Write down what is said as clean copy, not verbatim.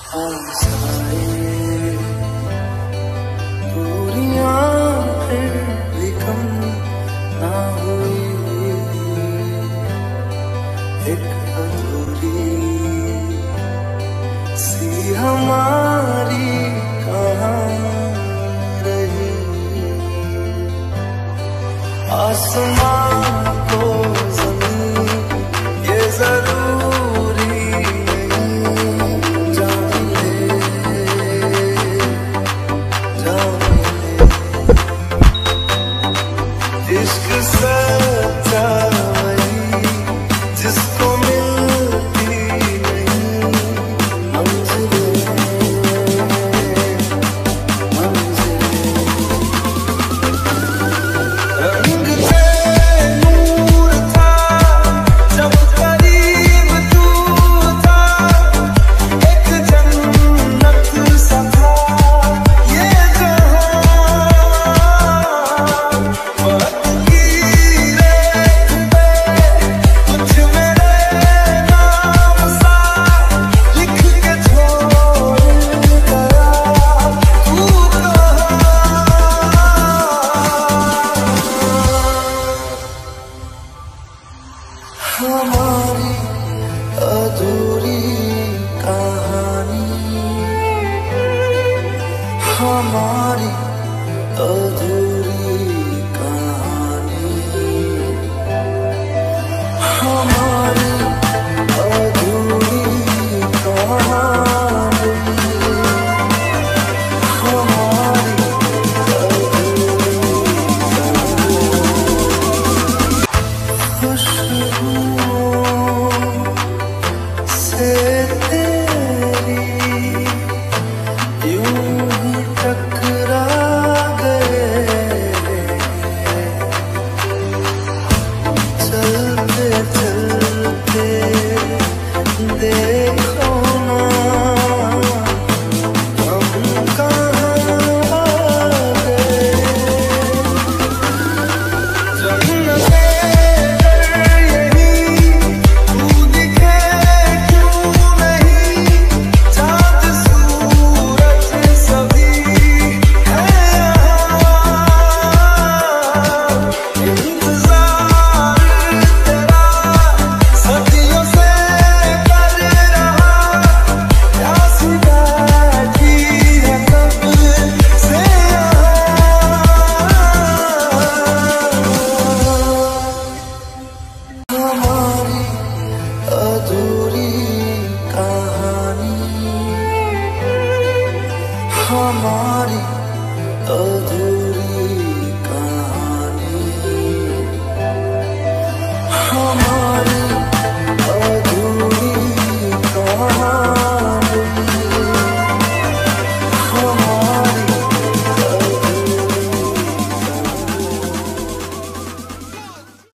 आसाए दूरियां फिर भी कम ना हुई, एक अधूरी सी हमारी कहाँ रही। आसमां को ज़मीन ये जरूरी नहीं, जान ले इश्क सच्चा वही जिसको मिलती नहीं मंजिलें रंग थे नूर था जब करीब तू था, एक जन्नत सा था ये जहां। कुछ मेरे नाम सा लिख के छोड़ गया तू हमारी अधूरी कहानी, हमारी अधूरी कहानी, हमारी अधूरी कहानी, हमारी अधूरी खुशबुओं से तेरी यूं ही टकरा गए, चलते चलते देखो ना हम कहाँ आ गए। जन्नत अधूरी कहानी, हमारी अधूरी